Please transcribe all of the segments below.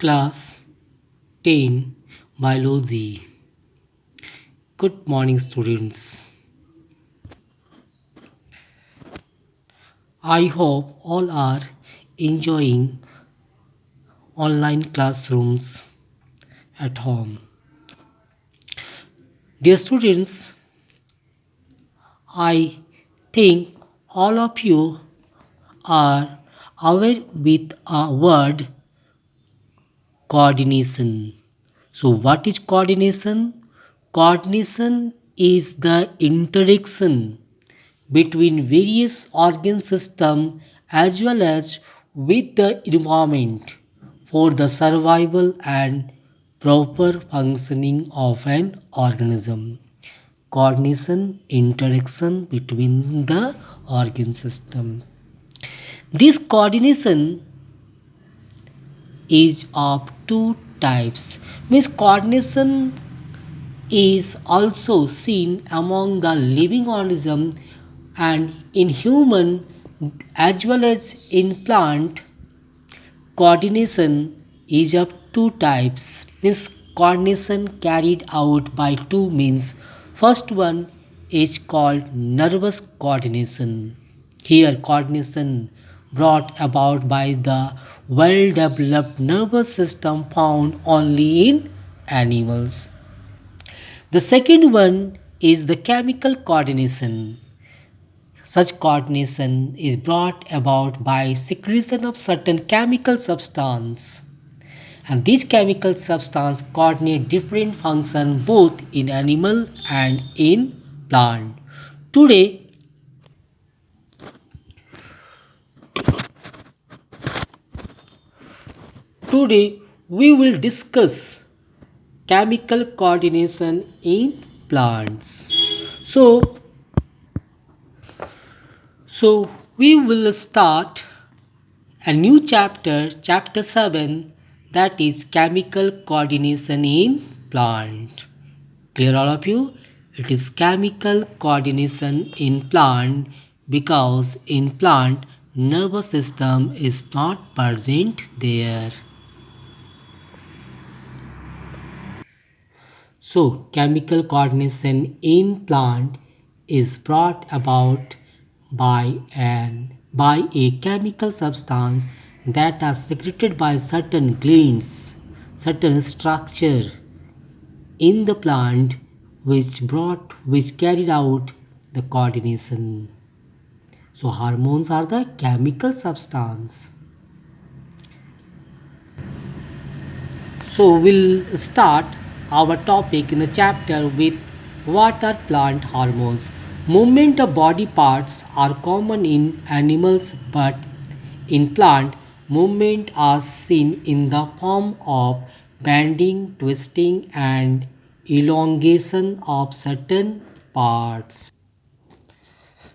Class 10 Biology. Good morning, students. I hope all are enjoying online classrooms at home. Dear students, I think all of you are aware with a word coordination. So, what is coordination? Coordination is the interaction between various organ systems as well as with the environment for the survival and proper functioning of an organism. Coordination, interaction between the organ system. This coordination is of two types. Means coordination is also seen among the living organism and in human as well as in plant. Coordination is of two types. Means coordination carried out by two means. First one is called nervous coordination. Here coordination brought about by the well developed nervous system found only in animals. The second one is the chemical coordination. Such coordination is brought about by secretion of certain chemical substance. And these chemical substance coordinate different functions both in animal and in plant. Today, today we will discuss chemical coordination in plants. So, so we will start a new chapter, chapter 7, that is chemical coordination in plant. Clear all of you? It is chemical coordination in plant because in plant nervous system is not present there. So chemical coordination in plant is brought about by a chemical substance that are secreted by certain glands, certain structure in the plant which carried out the coordination. So hormones are the chemical substance. So we'll start our topic in the chapter with what are plant hormones. Movement of body parts are common in animals, but in plant movement are seen in the form of bending, twisting and elongation of certain parts.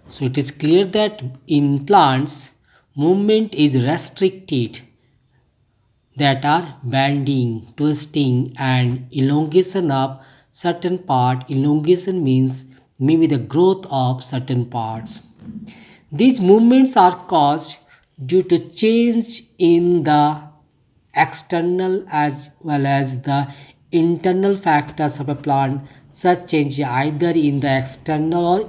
So it is clear that in plants movement is restricted, that are bending, twisting and elongation of certain part. Elongation means maybe the growth of certain parts. These movements are caused due to change in the external as well as the internal factors of a plant. Such change either in the external or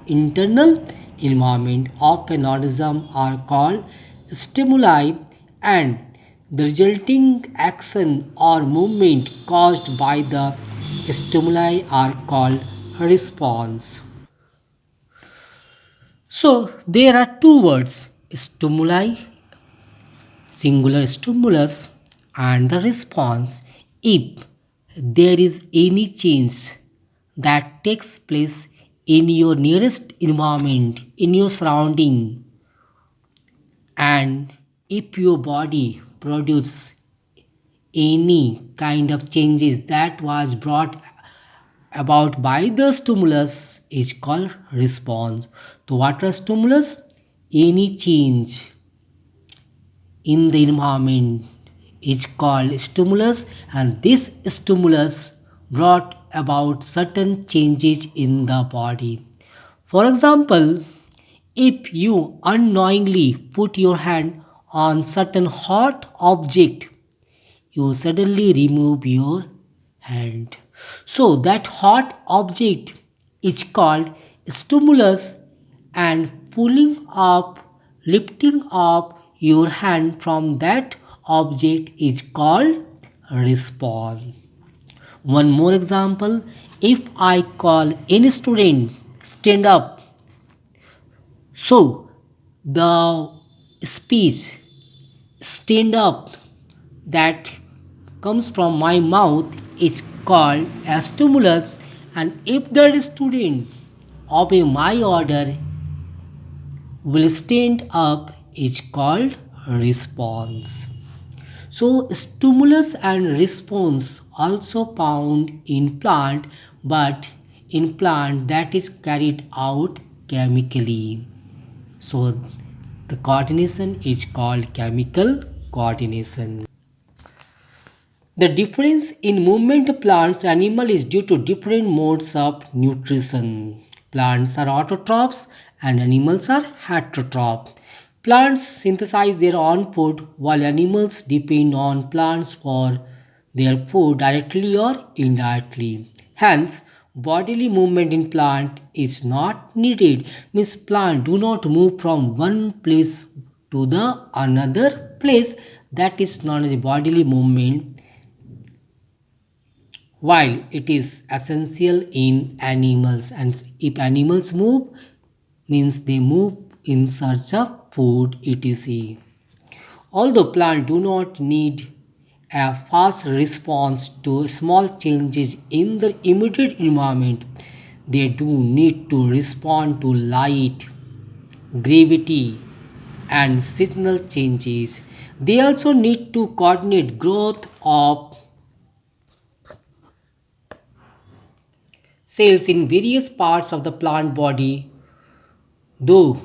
internal environment of an organism are called stimuli, and the resulting action or movement caused by the stimuli are called response. So there are two words, stimuli, singular stimulus, and the response. If there is any change that takes place in your nearest environment, in your surrounding, and if your body produces any kind of changes that was brought about by the stimulus is called response. So what are stimulus? Any change in the environment is called stimulus, and this stimulus brought about certain changes in the body. For example, if you unknowingly put your hand on certain hot object, you suddenly remove your hand. So that hot object is called stimulus, and pulling up, lifting up your hand from that object is called response. One more example, if I call any student stand up, so the speech stand up that comes from my mouth is called a stimulus, and if the student obey my order will stand up is called response. So stimulus and response also found in plant, but in plant that is carried out chemically. So the coordination is called chemical coordination. The difference in movement of plants and animal is due to different modes of nutrition. Plants are autotrophs and animals are heterotrophs. Plants synthesize their own food while animals depend on plants for their food directly or indirectly. Hence, bodily movement in plant is not needed. Means plant do not move from one place to the another place. That is known as bodily movement, while it is essential in animals, and if animals move means they move in search of food etc. Although plants do not need a fast response to small changes in the immediate environment, they do need to respond to light, gravity, and seasonal changes. They also need to coordinate growth of cells in various parts of the plant body. Though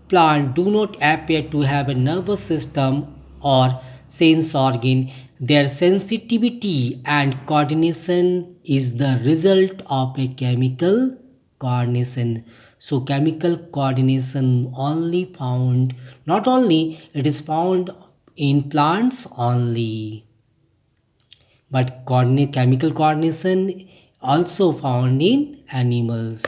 plants do not appear to have a nervous system or sense organ, their sensitivity and coordination is the result of a chemical coordination. So chemical coordination only found, not only it is found in plants only, but chemical coordination also found in animals.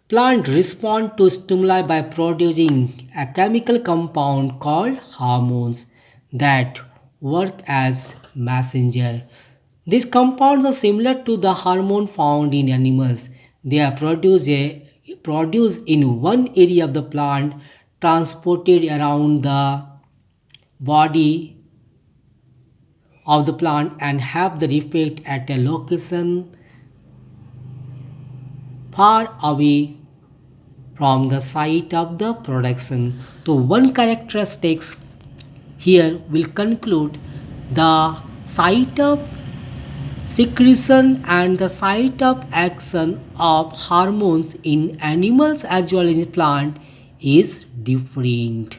Plants respond to stimuli by producing a chemical compound called hormones that work as messenger. These compounds are similar to the hormone found in animals. They are produced in one area of the plant, transported around the body of the plant, and have the effect at a location far away from the site of the production. So one characteristics here will conclude the site of secretion and the site of action of hormones in animals as well as in plant is different.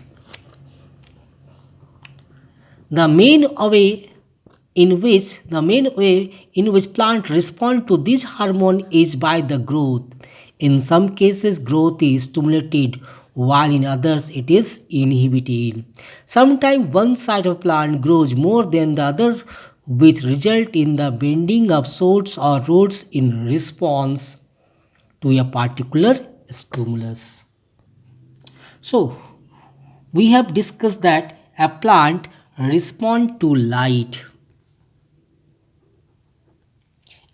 The main way in which plant respond to this hormone is by the growth. In some cases growth is stimulated while in others it is inhibited. Sometimes one side of plant grows more than the other, which result in the bending of shoots or roots in response to a particular stimulus. So we have discussed that a plant responds to light,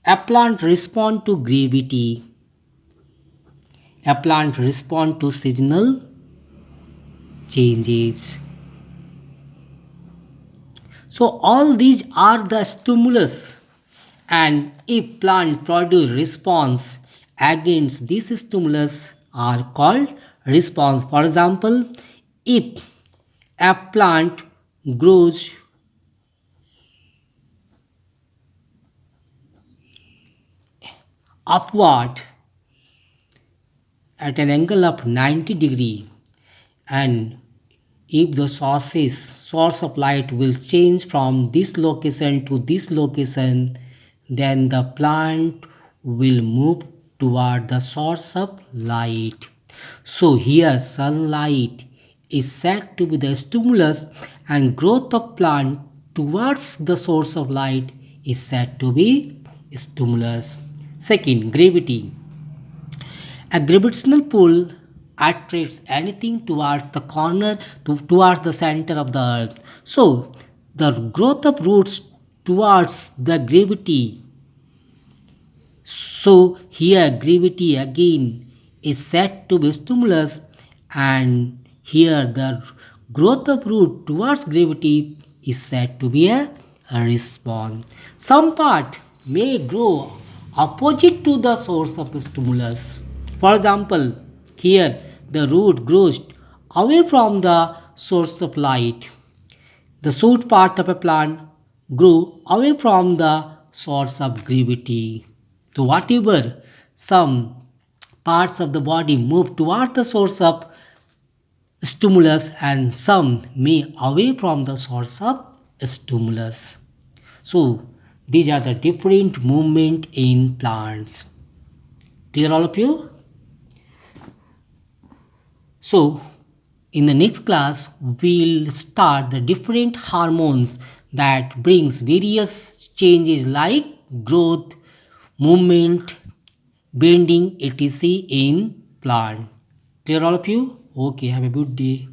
a plant responds to gravity, a plant responds to seasonal changes. So all these are the stimulus, and if plant produce response against these stimulus are called response. For example, if a plant grows upward at an angle of 90 degree, and if the source of light will change from this location to this location, then the plant will move toward the source of light. So here sunlight is said to be the stimulus, and growth of plant towards the source of light is said to be stimulus. Second, gravity. A gravitational pull attracts anything towards the corner, towards the center of the earth. So, the growth of roots towards the gravity. So, here gravity again is said to be stimulus, and here the growth of root towards gravity is said to be a response. Some part may grow opposite to the source of stimulus. For example, here the root grows away from the source of light. The shoot part of a plant grew away from the source of gravity. So whatever some parts of the body move toward the source of stimulus and some may away from the source of stimulus. So these are the different movement in plants. Clear all of you? So in the next class we'll start the different hormones that brings various changes like growth, movement, bending, etc. in plant. Clear all of you? Okay, have a good day.